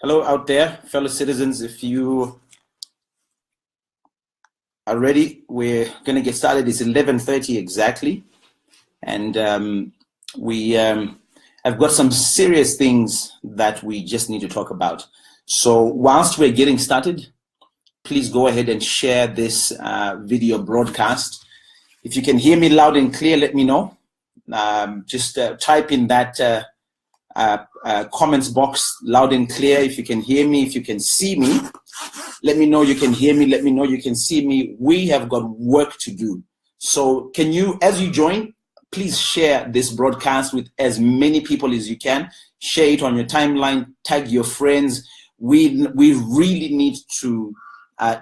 Hello out there, fellow citizens. If you are ready, we're going to get started. It's 11:30 exactly. And we have got some serious things that we just need to talk about. So whilst we're getting started, please go ahead and share this video broadcast. If you can hear me loud and clear, let me know. Just type in that comments box loud and clear if you can hear me. If you can see me, let me know you can hear me. Let me know you can see me. We have got work to do. So can you, as you join, please share this broadcast with as many people as you can. Share it on your timeline, tag your friends. We really need to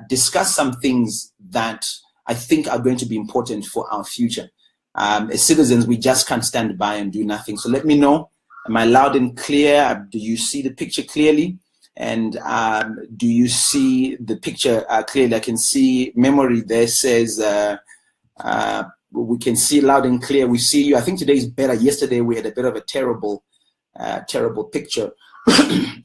discuss some things that I think are going to be important for our future. As citizens, we just can't stand by and do nothing. So let me know. Am I loud and clear? Do you see the picture clearly? And do you see the picture clearly? I can see memory there says, we can see loud and clear. We see you. I think today is better. Yesterday we had a bit of a terrible picture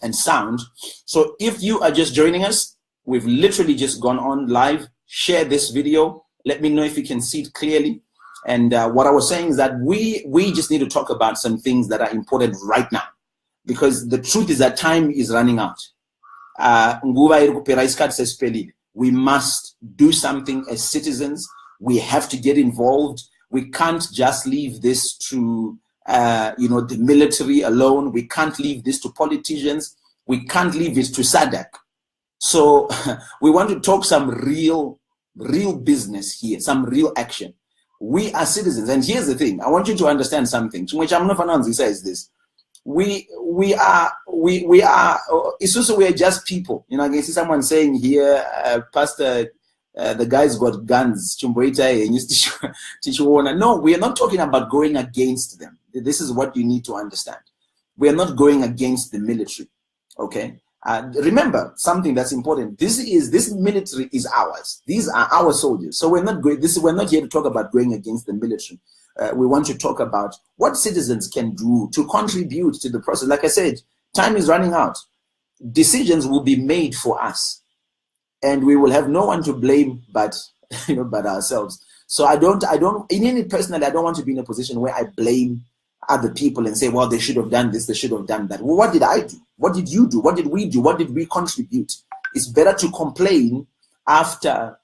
and sound. So if you are just joining us, we've literally just gone on live. Share this video. Let me know if you can see it clearly. And what I was saying is that we just need to talk about some things that are important right now, because the truth is that time is running out. We must do something as citizens. We have to get involved. We can't just leave this to the military alone. We can't leave this to politicians. We can't leave it to SADC. So we want to talk some real business here, some real action. We are citizens, and here's the thing. I want you to understand something. Which I'm not Fananzi says this. We are. It's also we are just people. You know, I can see someone saying here, Pastor, the guy's got guns. No, we are not talking about going against them. This is what you need to understand. We are not going against the military. Okay. Remember something that's important. This military is ours. These are our soldiers. So we're not here to talk about going against the military. We want to talk about what citizens can do to contribute to the process. Like I said, time is running out. Decisions will be made for us, and we will have no one to blame but but ourselves. So I don't personally, I don't want to be in a position where I blame other people and say, well, they should have done this, they should have done that. Well, what did I do? What did you do? What did we do? What did we contribute? It's better to complain after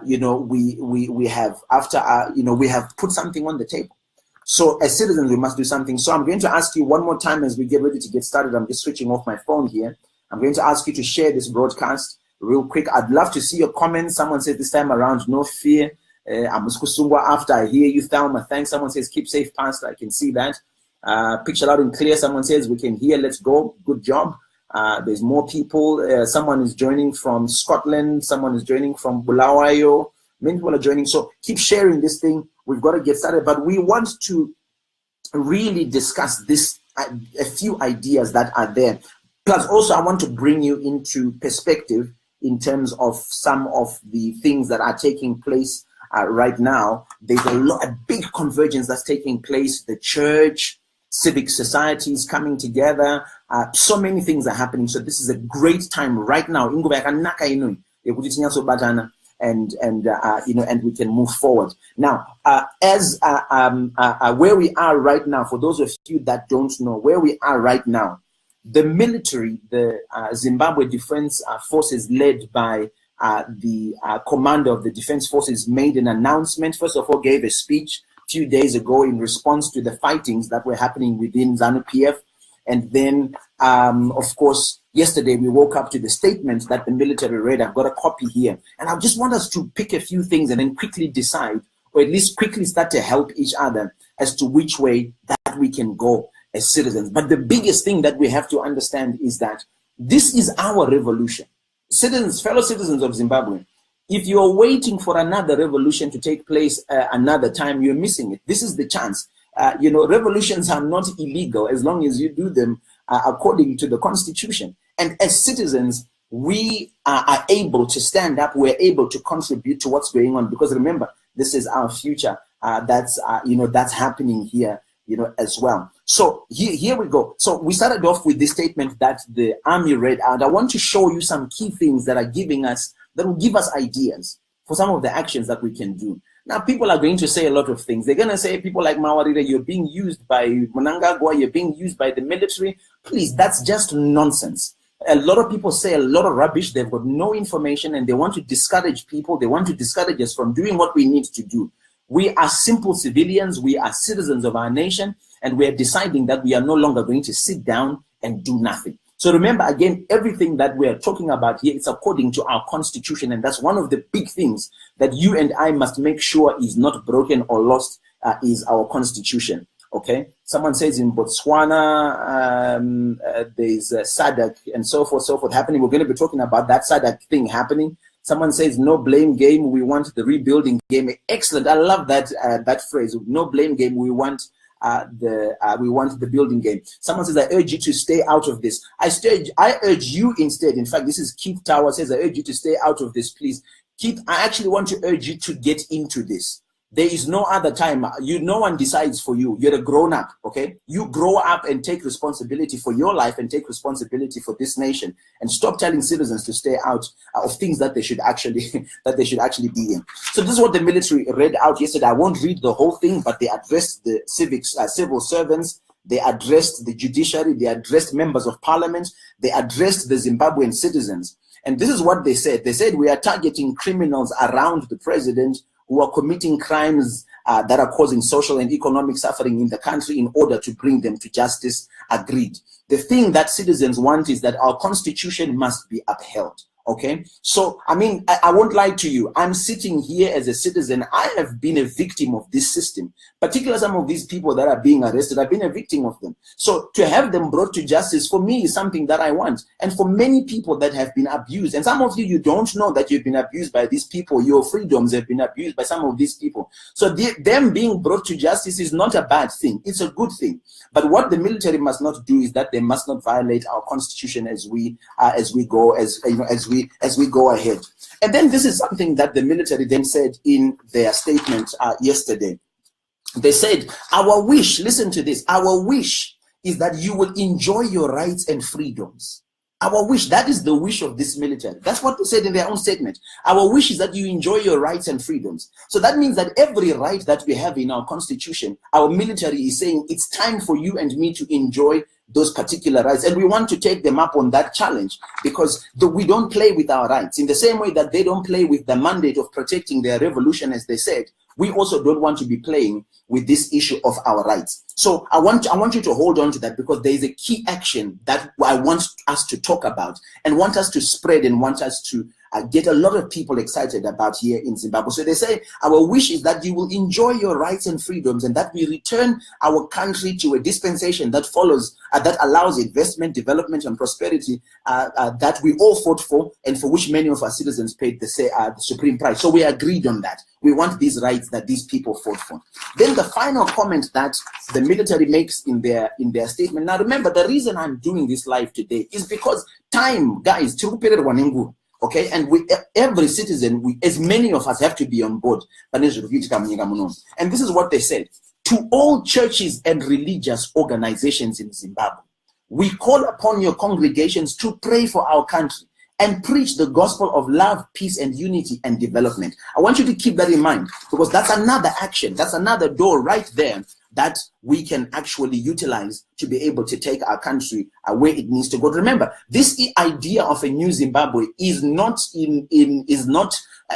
we have put something on the table. So as citizens, we must do something. So I'm going to ask you one more time as we get ready to get started. I'm just switching off my phone here. I'm going to ask you to share this broadcast real quick. I'd love to see your comments. Someone said this time around, no fear. After I hear you, Thelma, thanks. Someone says, keep safe, Pastor. I can see that. Picture loud and clear. Someone says, we can hear. Let's go. Good job. There's more people. Someone is joining from Scotland. Someone is joining from Bulawayo. Many people are joining. So keep sharing this thing. We've got to get started. But we want to really discuss this, a few ideas that are there. Plus, also, I want to bring you into perspective in terms of some of the things that are taking place right now. There's a big convergence that's taking place. The church, civic societies coming together. So many things are happening. So this is a great time right now. And we can move forward. Now, where we are right now, for those of you that don't know where we are right now, the military, the Zimbabwe Defense Forces, led by the commander of the Defense Forces, made an announcement. First of all, gave a speech a few days ago in response to the fightings that were happening within ZANU-PF. And then, of course, yesterday we woke up to the statement that the military read. I've got a copy here. And I just want us to pick a few things and then quickly decide, or at least quickly start to help each other as to which way that we can go as citizens. But the biggest thing that we have to understand is that this is our revolution. Citizens, fellow citizens of Zimbabwe, if you're waiting for another revolution to take place another time, you're missing it. This is the chance. Revolutions are not illegal as long as you do them according to the Constitution. And as citizens, we are able to stand up. We're able to contribute to what's going on, because remember, this is our future. That's happening here, as well. So here we go. So we started off with this statement that the army read out. I want to show you some key things that are giving us, that will give us ideas for some of the actions that we can do. Now, people are going to say a lot of things. They're going to say, people like Mawarire, you're being used by Mnangagwa, you're being used by the military. Please, that's just nonsense. A lot of people say a lot of rubbish. They've got no information and they want to discourage people. They want to discourage us from doing what we need to do. We are simple civilians. We are citizens of our nation, and we are deciding that we are no longer going to sit down and do nothing. So remember, again, everything that we are talking about here is according to our constitution, and that's one of the big things that you and I must make sure is not broken or lost, is our constitution. Okay, someone says in Botswana there's SADC and so forth happening. We're going to be talking about that SADC thing happening. Someone says no blame game. We want the rebuilding game. Excellent. I love that that phrase. No blame game. We want the building game. Someone says, I urge you to stay out of this. I urge you instead. In fact, this is Keith Tower says, I urge you to stay out of this, please. Keith, I actually want to urge you to get into this. There is no other time. No one decides for you. You're a grown-up, okay? You grow up and take responsibility for your life and take responsibility for this nation, and stop telling citizens to stay out of things that they should actually be in. So this is what the military read out yesterday. I won't read the whole thing, but they addressed the civil servants, they addressed the judiciary, they addressed members of parliament, they addressed the Zimbabwean citizens. And this is what they said. They said, we are targeting criminals around the president who are committing crimes that are causing social and economic suffering in the country in order to bring them to justice. Agreed. The thing that citizens want is that our constitution must be upheld. Okay, so I mean, I won't lie to you. I'm sitting here as a citizen. I have been a victim of this system. Particularly some of these people that are being arrested, I've been a victim of them. So to have them brought to justice for me is something that I want. And for many people that have been abused, and some of you don't know that you've been abused by these people. Your freedoms have been abused by some of these people. So them being brought to justice is not a bad thing. It's a good thing. But what the military must not do is that they must not violate our constitution as we go ahead. And then this is something that the military then said in their statement yesterday. They said, our wish, listen to this, our wish is that you will enjoy your rights and freedoms. Our wish, that is the wish of this military. That's what they said in their own statement. Our wish is that you enjoy your rights and freedoms. So that means that every right that we have in our constitution, our military is saying it's time for you and me to enjoy those particular rights, and we want to take them up on that challenge, because we don't play with our rights in the same way that they don't play with the mandate of protecting their revolution, as they said. We also don't want to be playing with this issue of our rights. So I want you to hold on to that, because there is a key action that I want us to talk about and want us to spread and want us to get a lot of people excited about here in Zimbabwe. So they say, our wish is that you will enjoy your rights and freedoms, and that we return our country to a dispensation that follows, that allows investment, development, and prosperity that we all fought for, and for which many of our citizens paid the supreme price. So we agreed on that. We want these rights that these people fought for. Then the final comment that the military makes in their statement. Now remember, the reason I'm doing this live today is because time, guys, okay, and every citizen, as many of us, have to be on board. And this is what they said. To all churches and religious organizations in Zimbabwe, we call upon your congregations to pray for our country and preach the gospel of love, peace, and unity and development. I want you to keep that in mind, because that's another action. That's another door right there that we can actually utilize to be able to take our country where it needs to go. Remember, this idea of a new Zimbabwe is not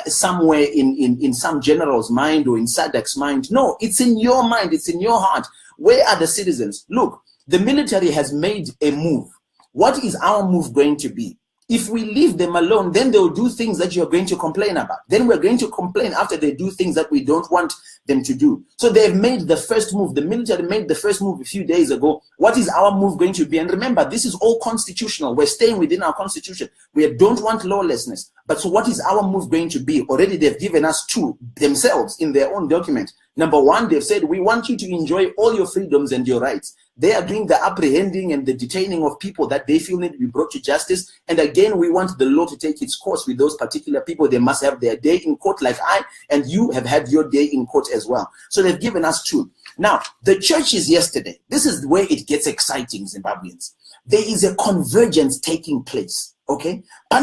somewhere in some general's mind or in SADC's mind. No, it's in your mind. It's in your heart. Where are the citizens? Look, the military has made a move. What is our move going to be? If we leave them alone, then they'll do things that you're going to complain about. Then we're going to complain after they do things that we don't want them to do. So they've made the first move. The military made the first move a few days ago. What is our move going to be? And remember, this is all constitutional. We're staying within our constitution. We don't want lawlessness. But so what is our move going to be? Already they've given us two themselves in their own document. Number one, they've said, we want you to enjoy all your freedoms and your rights. They are doing the apprehending and the detaining of people that they feel need to be brought to justice. And again, we want the law to take its course with those particular people. They must have their day in court like I, and you have had your day in court as well. So they've given us two. Now, the churches yesterday, this is where it gets exciting, Zimbabweans. There is a convergence taking place. Okay? A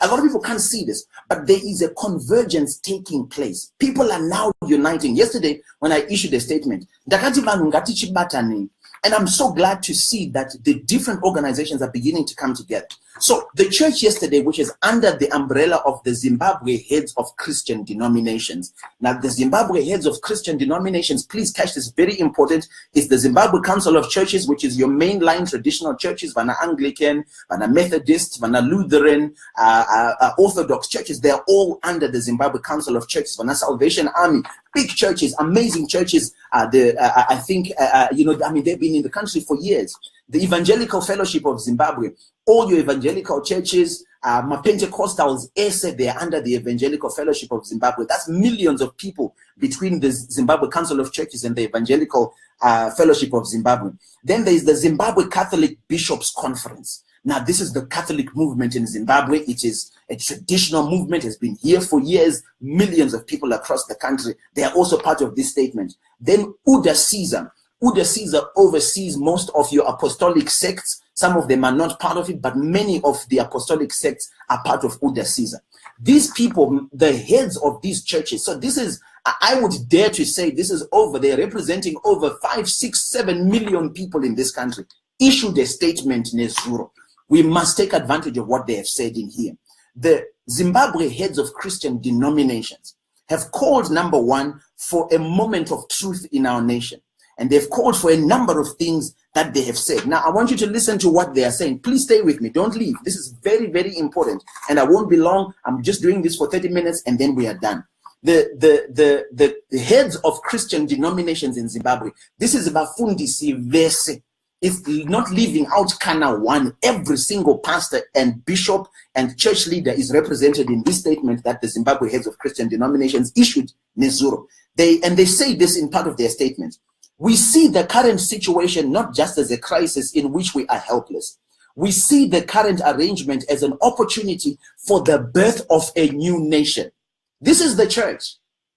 lot of people can't see this, but there is a convergence taking place. People are now uniting. Yesterday, when I issued a statement, and I'm so glad to see that the different organizations are beginning to come together. So the church yesterday, which is under the umbrella of the Zimbabwe Heads of Christian Denominations. Now, the Zimbabwe Heads of Christian Denominations, please catch this, very important, is the Zimbabwe Council of Churches, which is your mainline traditional churches, Vana Anglican, Vana Methodist, Vana Lutheran, Orthodox churches. They are all under the Zimbabwe Council of Churches, Vana Salvation Army. Big churches, amazing churches. I think, they've been in the country for years. The Evangelical Fellowship of Zimbabwe, all your evangelical churches, my Pentecostals, they are under the Evangelical Fellowship of Zimbabwe. That's millions of people between the Zimbabwe Council of Churches and the Evangelical Fellowship of Zimbabwe. Then there is the Zimbabwe Catholic Bishops Conference. Now, this is the Catholic movement in Zimbabwe. It is a traditional movement, has been here for years, millions of people across the country. They are also part of this statement. Then Uda Caesar. Uda Caesar oversees most of your apostolic sects. Some of them are not part of it, but many of the apostolic sects are part of Uda Caesar. These people, the heads of these churches, so this is, I would dare to say this is they're representing over 5, 6, 7 million people in this country, issued a statement, Nezuro. We must take advantage of what they have said in here. The Zimbabwe Heads of Christian Denominations have called, number one, for a moment of truth in our nation. And they've called for a number of things that they have said. Now, I want you to listen to what they are saying. Please stay with me. Don't leave. This is very, very important. And I won't be long. I'm just doing this for 30 minutes and then we are done. The heads of Christian denominations in Zimbabwe, this is about Fundisi Vese. It's not leaving out Kana one. Every single pastor and bishop and church leader is represented in this statement that the Zimbabwe Heads of Christian Denominations issued, Nezuro. They say this in part of their statement. We see the current situation not just as a crisis in which we are helpless. We see the current arrangement as an opportunity for the birth of a new nation. This is the church.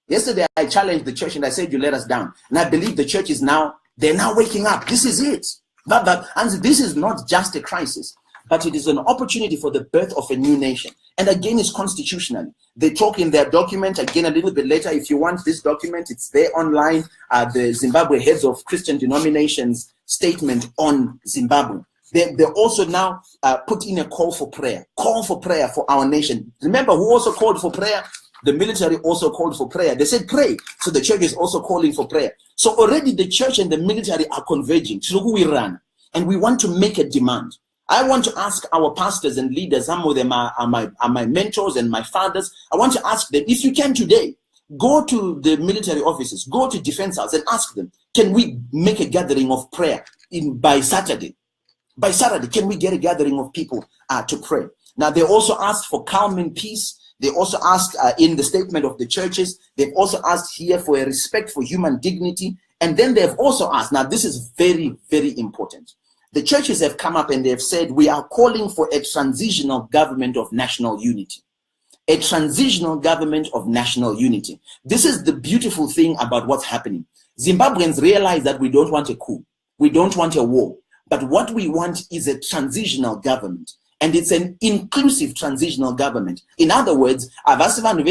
Yesterday, I challenged the church and I said, you let us down. And I believe the church they're now waking up. This is it. And this is not just a crisis, but it is an opportunity for the birth of a new nation. And again, it's constitutional. They talk in their document, again, a little bit later. If you want this document, it's there online, the Zimbabwe Heads of Christian Denominations statement on Zimbabwe. They also now put in a call for prayer for our nation. Remember who also called for prayer? The military also called for prayer. They said pray. So the church is also calling for prayer. So already the church and the military are converging. So who we run. And we want to make a demand. I want to ask our pastors and leaders, some of them are my mentors and my fathers. I want to ask them, if you can today, go to the military offices, go to Defense House and ask them, can we make a gathering of prayer by Saturday? By Saturday, can we get a gathering of people to pray? Now, they also asked for calm and peace. They also asked in the statement of the churches, they've also asked here for a respect for human dignity. And then they've also asked, now this is very, very important. The churches have come up and they've said, we are calling for a transitional government of national unity. A transitional government of national unity. This is the beautiful thing about what's happening. Zimbabweans realize that we don't want a coup. We don't want a war. But what we want is a transitional government. And it's an inclusive transitional government. In other words, government,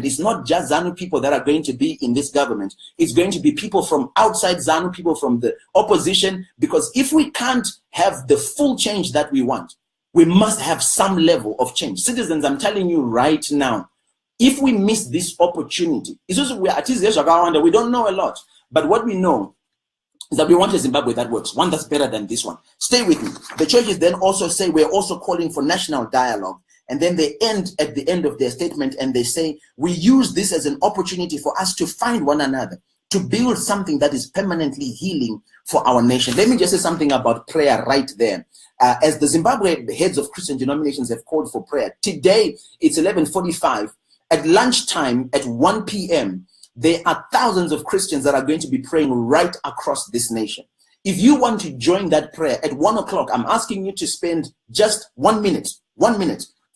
it's not just ZANU people that are going to be in this government. It's going to be people from outside ZANU, people from the opposition, because if we can't have the full change that we want, we must have some level of change. Citizens, I'm telling you right now, if we miss this opportunity, it's also we don't know a lot, but what we know is that we want a Zimbabwe that works, one that's better than this one. Stay with me. The churches then also say we're also calling for national dialogue. And then they end at the end of their statement and they say, we use this as an opportunity for us to find one another, to build something that is permanently healing for our nation. Let me just say something about prayer right there. As the Zimbabwe heads of Christian denominations have called for prayer, today it's 11:45. At lunchtime at 1 p.m., there are thousands of Christians that are going to be praying right across this nation. If you want to join that prayer at 1 o'clock, I'm asking you to spend just 1 minute,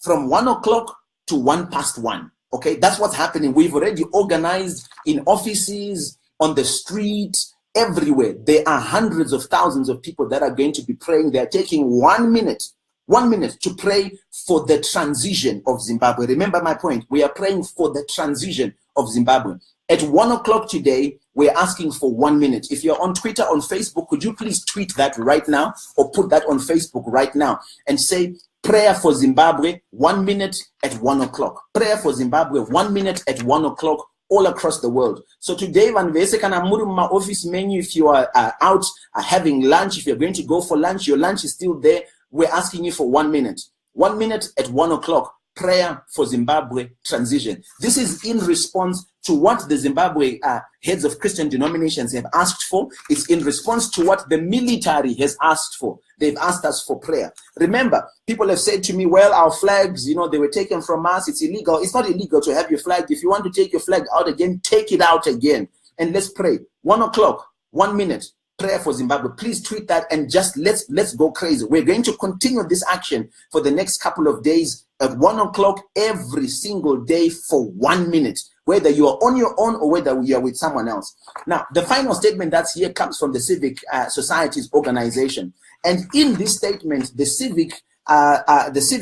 from 1 o'clock to 1:01. Okay, that's what's happening. We've already organized in offices, on the street, everywhere. There are hundreds of thousands of people that are going to be praying. They're taking 1 minute to pray for the transition of Zimbabwe. Remember my point. We are praying for the transition of Zimbabwe. At 1 o'clock today, we're asking for 1 minute. If you're on Twitter, on Facebook, could you please tweet that right now or put that on Facebook right now and say, prayer for Zimbabwe, 1 minute at 1 o'clock. Prayer for Zimbabwe, 1 minute at 1 o'clock all across the world. So today, my office menu, if you are out having lunch, if you're going to go for lunch, your lunch is still there. We're asking you for 1 minute. 1 minute at 1 o'clock. Prayer for Zimbabwe transition. This is in response to what the Zimbabwe heads of Christian denominations have asked for. It's in response to what the military has asked for. They've asked us for prayer. Remember, people have said to me, well, our flags, they were taken from us. It's illegal. It's not illegal to have your flag. If you want to take your flag out again, take it out again. And let's pray. 1 o'clock, 1 minute. Prayer for Zimbabwe. Please tweet that and just let's go crazy. We're going to continue this action for the next couple of days at 1 o'clock every single day for 1 minute, whether you are on your own or whether you are with someone else. Now, the final statement that's here comes from the Civic Societies Organization. And in this statement, the Civic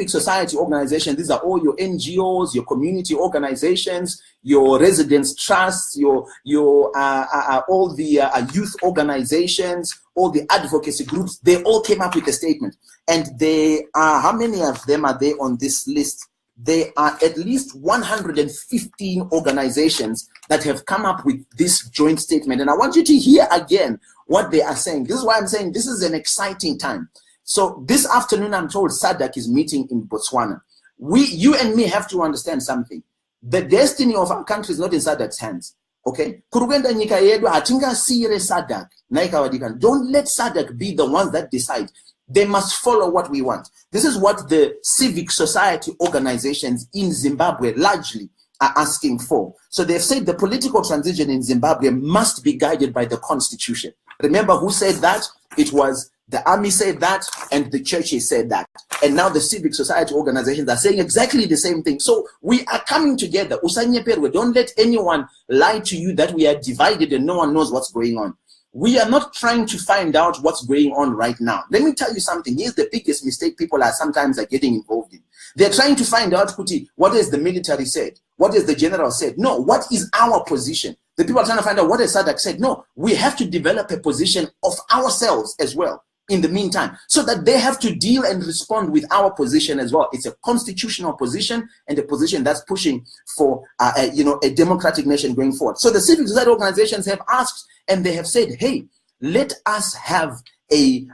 Society Organization, these are all your NGOs, your community organizations, your residents' trusts, your all the youth organizations, all the advocacy groups. They all came up with a statement. And they are, how many of them are there on this list? There are at least 115 organizations that have come up with this joint statement. And I want you to hear again what they are saying. This is why I'm saying this is an exciting time. So this afternoon, I'm told SADC is meeting in Botswana. You and me have to understand something. The destiny of our country is not in SADC's hands. Okay? Don't let SADC be the ones that decide. They must follow what we want. This is what the civic society organizations in Zimbabwe largely are asking for. So they've said the political transition in Zimbabwe must be guided by the constitution. Remember who said that? It was the army said that, and the churches said that. And now the civic society organizations are saying exactly the same thing. So we are coming together. Don't let anyone lie to you that we are divided and no one knows what's going on. We are not trying to find out what's going on right now. Let me tell you something. Here's the biggest mistake people are sometimes getting involved in. They're trying to find out, Kuti, what has the military said? What has the general said? No, what is our position? The people are trying to find out what has SADC said. No, we have to develop a position of ourselves as well in the meantime, so that they have to deal and respond with our position as well. It's a constitutional position and a position that's pushing for a democratic nation going forward. So the civil society organizations have asked and they have said, hey, let us have a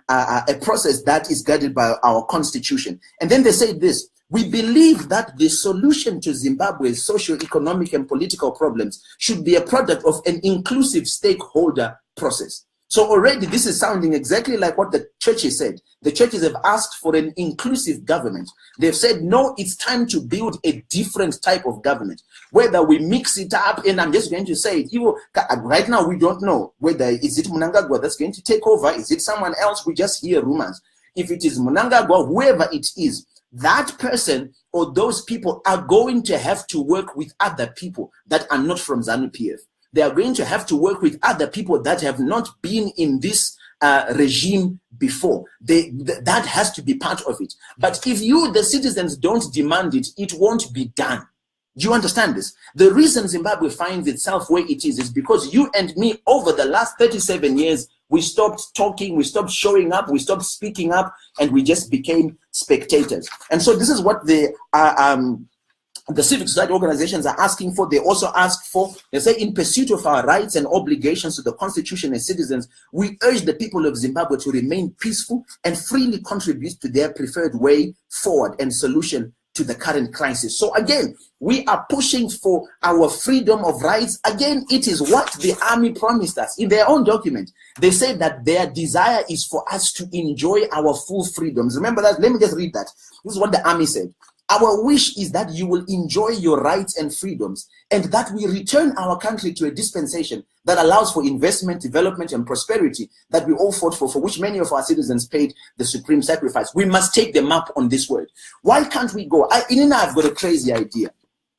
process that is guided by our constitution. And then they say this: we believe that the solution to Zimbabwe's socio-economic and political problems should be a product of an inclusive stakeholder process. So already this is sounding exactly like what the churches said. The churches have asked for an inclusive government. They've said, no, it's time to build a different type of government. Whether we mix it up, and I'm just going to say it, right now we don't know whether is it Mnangagwa that's going to take over, is it someone else? We just hear rumors. If it is Mnangagwa, whoever it is, that person or those people are going to have to work with other people that are not from ZANU-PF. They are going to have to work with other people that have not been in this regime before. That has to be part of it. But if you, the citizens, don't demand it, it won't be done. Do you understand this? The reason Zimbabwe finds itself where it is because you and me, over the last 37 years, we stopped talking, we stopped showing up, we stopped speaking up, and we just became spectators. And so this is what the civic society organizations are asking for. They also ask for, they say, in pursuit of our rights and obligations to the constitution and citizens, we urge the people of Zimbabwe to remain peaceful and freely contribute to their preferred way forward and solution to the current crisis. So again, we are pushing for our freedom of rights. Again, it is what the army promised us in their own document. They said that their desire is for us to enjoy our full freedoms. Remember that? Let me just read that. This is what the army said. Our wish is that you will enjoy your rights and freedoms, and that we return our country to a dispensation that allows for investment, development, and prosperity that we all fought for which many of our citizens paid the supreme sacrifice. We must take them up on this word. Why can't we go? Inina, I've got a crazy idea.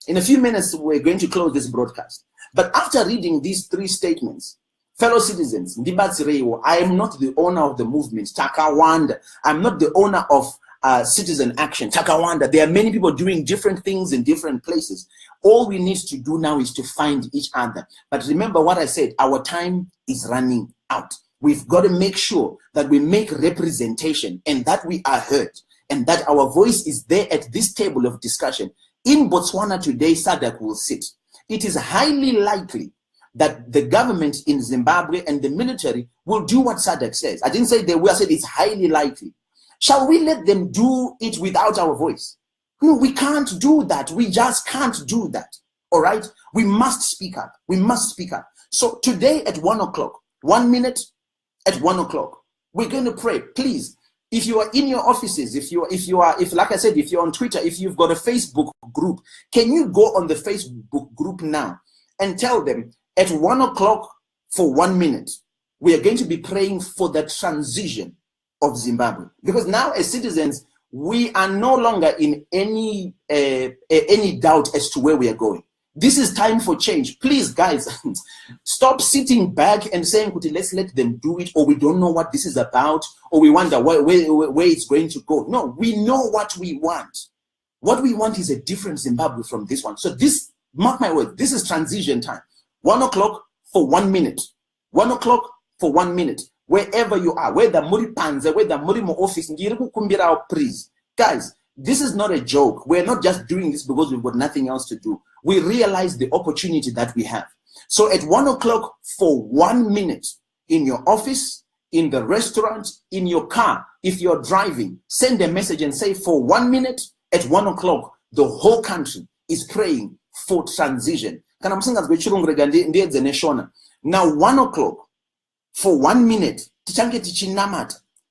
In a few minutes, we're going to close this broadcast. But after reading these three statements, fellow citizens, I am not the owner of the movement, Takawanda. I'm not the owner of citizen action, Takawanda. There are many people doing different things in different places. All we need to do now is to find each other. But remember what I said, our time is running out. We've got to make sure that we make representation and that we are heard and that our voice is there at this table of discussion. In Botswana today, SADC will sit. It is highly likely that the government in Zimbabwe and the military will do what SADC says. I didn't say they will, I said it's highly likely. Shall we let them do it without our voice? No, we can't do that. We just can't do that. All right? We must speak up. We must speak up. So today at 1 o'clock, 1 minute at 1 o'clock, we're going to pray. Please, if you are in your offices, if like I said, if you're on Twitter, if you've got a Facebook group, can you go on the Facebook group now and tell them at 1 o'clock for 1 minute, we are going to be praying for the transition of Zimbabwe, because now as citizens we are no longer in any doubt as to where we are going. This is time for change. Please, guys, stop sitting back and saying, let's let them do it, or we don't know what this is about, or we wonder where it's going to go. No, we know what we want. What we want is a different Zimbabwe from this one. So this, mark my word, this is transition time. 1 o'clock for 1 minute. 1 o'clock for 1 minute. Wherever you are, whether muri panza, whether muri mo office, please. Guys, this is not a joke. We're not just doing this because we've got nothing else to do. We realize the opportunity that we have. So at 1 o'clock for 1 minute, in your office, in the restaurant, in your car, if you're driving, send a message and say for 1 minute at 1 o'clock, the whole country is praying for transition. Now 1 o'clock, for 1 minute, tichange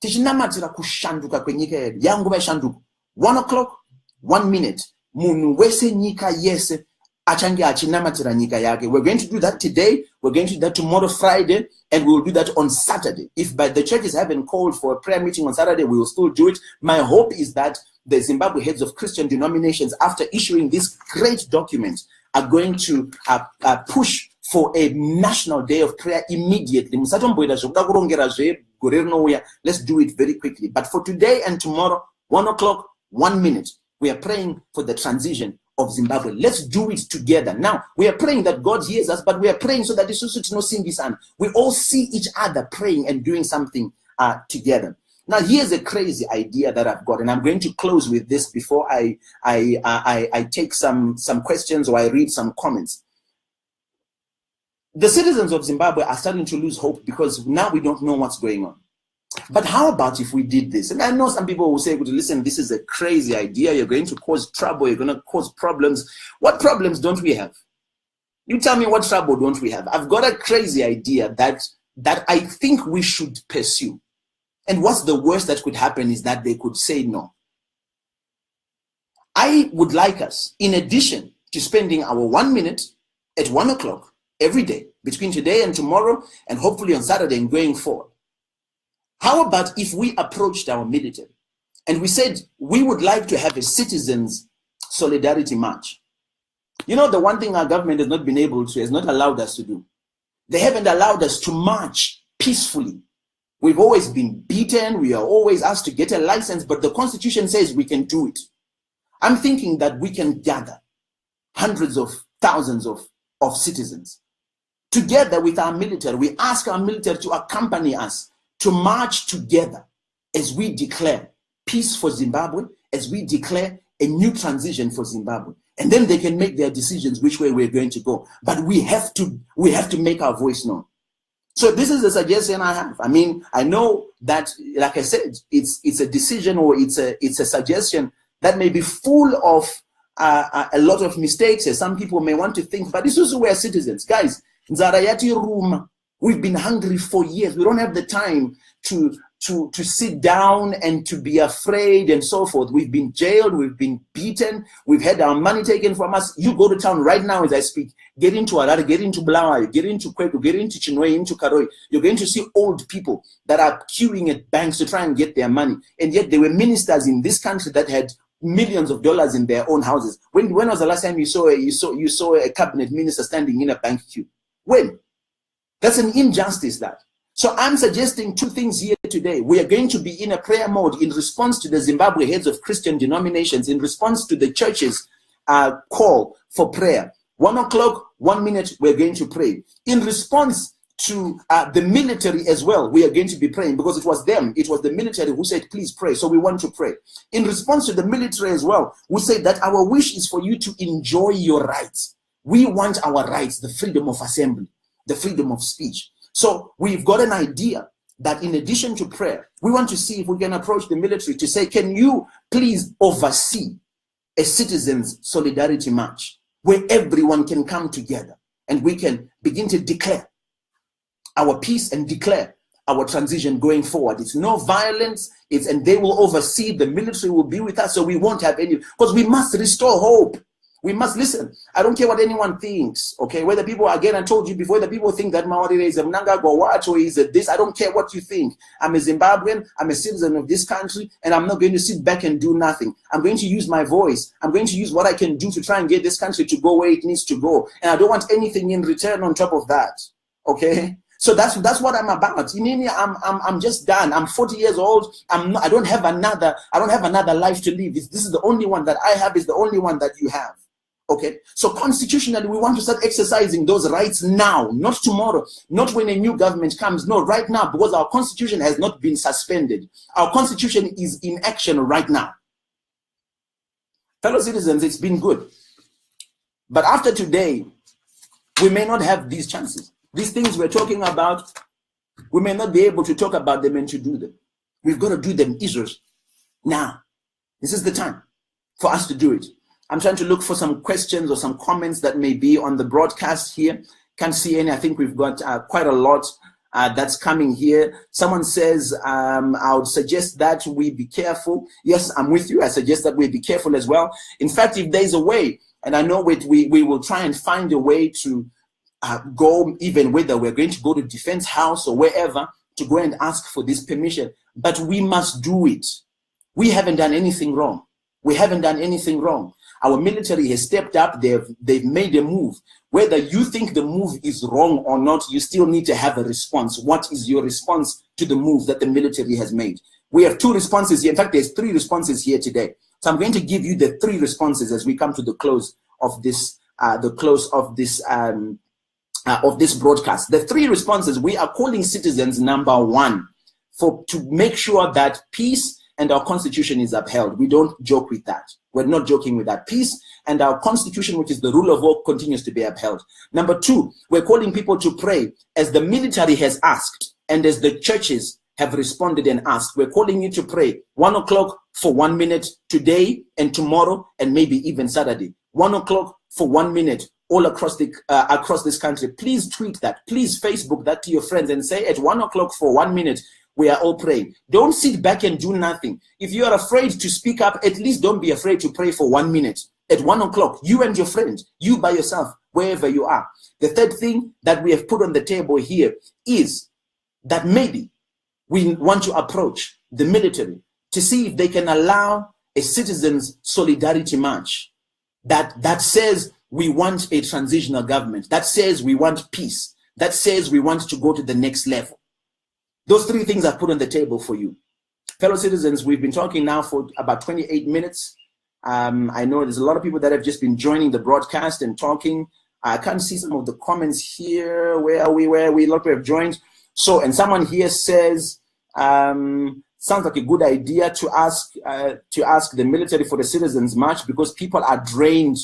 tichinamatira kushanduka kwenyika yedu. Yangu bashanduka. 1 o'clock, 1 minute. Munu wese nyika yese achange achinamatira nyika yake. We're going to do that today. We're going to do that tomorrow, Friday, and we will do that on Saturday. If by the churches haven't called for a prayer meeting on Saturday, we will still do it. My hope is that the Zimbabwe heads of Christian denominations, after issuing this great document, are going to push for a national day of prayer immediately. Let's do it very quickly. But for today and tomorrow, 1 o'clock, 1 minute, we are praying for the transition of Zimbabwe. Let's do it together. Now, we are praying that God hears us, but we are praying so that we all see each other praying and doing something together. Now, here's a crazy idea that I've got, and I'm going to close with this before I take some questions or I read some comments. The citizens of Zimbabwe are starting to lose hope because now we don't know what's going on. But how about if we did this? And I know some people will say, listen, this is a crazy idea. You're going to cause trouble. You're going to cause problems. What problems don't we have? You tell me, what trouble don't we have? I've got a crazy idea that I think we should pursue. And what's the worst that could happen is that they could say no. I would like us, in addition to spending our 1 minute at 1 o'clock every day, between today and tomorrow, and hopefully on Saturday and going forward, how about if we approached our military and we said we would like to have a citizens' solidarity march? You know, the one thing our government has not been able to, has not allowed us to do. They haven't allowed us to march peacefully. We've always been beaten. We are always asked to get a license, but the Constitution says we can do it. I'm thinking that we can gather hundreds of thousands of citizens together with our military. We ask our military to accompany us, to march together as we declare peace for Zimbabwe, as we declare a new transition for Zimbabwe. And then they can make their decisions which way we're going to go. But we have to make our voice known. So this is a suggestion I have. I mean, I know that, like I said, it's a decision, or it's a suggestion that may be full of a lot of mistakes, as some people may want to think, but this is who we are citizens. Guys, Nzarayati room, we've been hungry for years. We don't have the time to sit down and to be afraid and so forth. We've been jailed, we've been beaten, we've had our money taken from us. You go to town right now as I speak, get into Harare, get into Bulawayo, get into Kweku, get into Chinwe, into Karoi. You're going to see old people that are queuing at banks to try and get their money. And yet there were ministers in this country that had millions of dollars in their own houses. When was the last time you saw a cabinet minister standing in a bank queue? When? That's an injustice, that. So I'm suggesting two things here today. We are going to be in a prayer mode in response to the Zimbabwe heads of Christian denominations, in response to the church's call for prayer. 1 o'clock, 1 minute, we're going to pray. In response to the military as well, we are going to be praying, because it was the military who said, please pray. So we want to pray. In response to the military as well, we say that our wish is for you to enjoy your rights. We want our rights, the freedom of assembly, the freedom of speech. So we've got an idea that in addition to prayer, we want to see if we can approach the military to say, can you please oversee a citizens' solidarity march where everyone can come together and we can begin to declare our peace and declare our transition going forward. It's no violence, and they will oversee, the military will be with us, so we won't have any, because we must restore hope. We must listen. I don't care what anyone thinks, okay? Whether people, again, I told you before, whether people think that Mawarire is a Mnangagwa watch or is a this, I don't care what you think. I'm a Zimbabwean, I'm a citizen of this country, and I'm not going to sit back and do nothing. I'm going to use my voice. I'm going to use what I can do to try and get this country to go where it needs to go. And I don't want anything in return on top of that, okay? So that's what I'm about. I'm just done. I'm 40 years old. I don't have another life to live. This is the only one that I have, is the only one that you have. Okay, so constitutionally, we want to start exercising those rights now, not tomorrow, not when a new government comes. No, right now, because our constitution has not been suspended. Our constitution is in action right now. Fellow citizens, it's been good. But after today, we may not have these chances. These things we're talking about, we may not be able to talk about them and to do them. We've got to do them issues now. This is the time for us to do it. I'm trying to look for some questions or some comments that may be on the broadcast here. Can't see any. I think we've got quite a lot that's coming here. Someone says, I would suggest that we be careful. Yes, I'm with you. I suggest that we be careful as well. In fact, if there's a way, and I know we will try and find a way to go, even whether we're going to go to Defense House or wherever, to go and ask for this permission. But we must do it. We haven't done anything wrong. We haven't done anything wrong. Our military has stepped up. They've made a move. Whether you think the move is wrong or not, you still need to have a response. What is your response to the move that the military has made? We have two responses here. In fact, there's three responses here today. So I'm going to give you the three responses as we come to the close of this broadcast. The three responses: we are calling citizens, number one, to make sure that peace and our constitution is upheld. We don't joke with that. We're not joking with that. Peace and our constitution, which is the rule of law, continues to be upheld. Number two, we're calling people to pray as the military has asked and as the churches have responded and asked. We're calling you to pray 1 o'clock for 1 minute today and tomorrow and maybe even Saturday. 1 o'clock for 1 minute all across this country. Please tweet that. Please Facebook that to your friends and say at 1 o'clock for 1 minute, we are all praying. Don't sit back and do nothing. If you are afraid to speak up, at least don't be afraid to pray for 1 minute. At 1 o'clock, you and your friend, you by yourself, wherever you are. The third thing that we have put on the table here is that maybe we want to approach the military to see if they can allow a citizens' solidarity march that says we want a transitional government, that says we want peace, that says we want to go to the next level. Those three things I've put on the table for you. Fellow citizens, we've been talking now for about 28 minutes. I know there's a lot of people that have just been joining the broadcast and talking. I can't see some of the comments here. Where are we? A lot of people have joined. So, and someone here says, sounds like a good idea to ask the military for the citizens' march because people are drained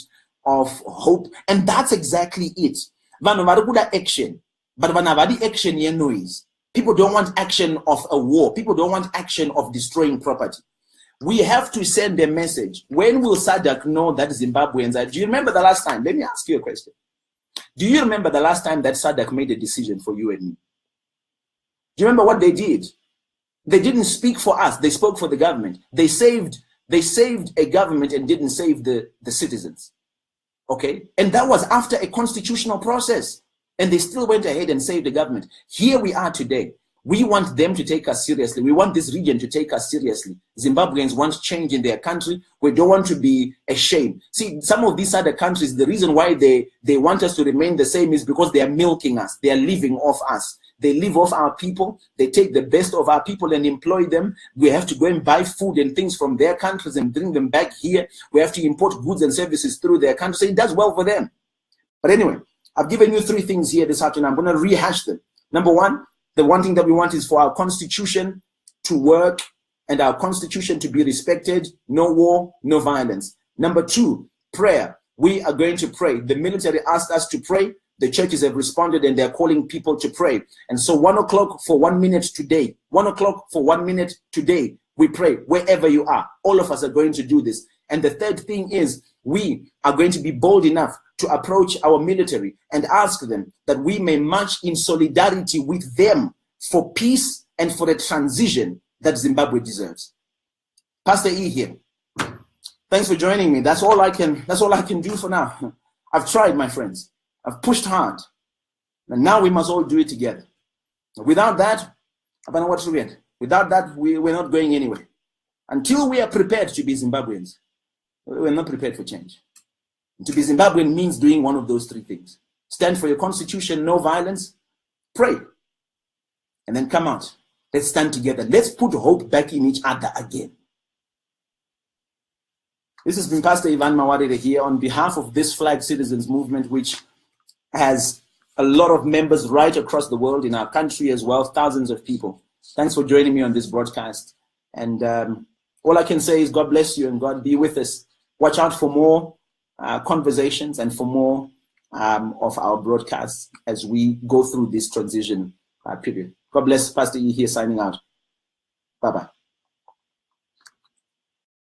of hope. And that's exactly it. Action, but action here noise. People don't want action of a war. People don't want action of destroying property. We have to send a message. When will SADC know that Zimbabweans are? Do you remember the last time? Let me ask you a question. Do you remember the last time that SADC made a decision for you and me? Do you remember what they did? They didn't speak for us. They spoke for the government. They saved a government and didn't save the citizens. Okay? And that was after a constitutional process. And they still went ahead and saved the government. Here we are today. We want them to take us seriously. We want this region to take us seriously. Zimbabweans want change in their country. We don't want to be ashamed. See, some of these other countries, the reason why they want us to remain the same is because they are milking us. They are living off us. They live off our people. They take the best of our people and employ them. We have to go and buy food and things from their countries and bring them back here. We have to import goods and services through their country. So it does well for them. But anyway, I've given you 3 things here this afternoon. I'm going to rehash them. Number 1, the one thing that we want is for our constitution to work and our constitution to be respected. No war, no violence. Number 2, prayer. We are going to pray. The military asked us to pray. The churches have responded and they're calling people to pray. And so 1 o'clock for 1 minute today, 1 o'clock for 1 minute today, we pray wherever you are. All of us are going to do this. And the third thing is we are going to be bold enough to approach our military and ask them that we may march in solidarity with them for peace and for the transition that Zimbabwe deserves. Pastor E here. Thanks for joining me. That's all I can do for now. I've tried, my friends. I've pushed hard. And now we must all do it together. Without that, I don't know what to read. Without that, we're not going anywhere. Until we are prepared to be Zimbabweans, we're not prepared for change. To be Zimbabwean means doing one of those 3 things. Stand for your constitution, no violence, pray, and then come out. Let's stand together. Let's put hope back in each other again. This has been Pastor Ivan Mawarire here on behalf of this Flag Citizens Movement, which has a lot of members right across the world, in our country as well, thousands of people. Thanks for joining me on this broadcast. And all I can say is God bless you and God be with us. Watch out for more conversations and for more of our broadcasts as we go through this transition period. God bless. Pastor E here signing out. Bye-bye.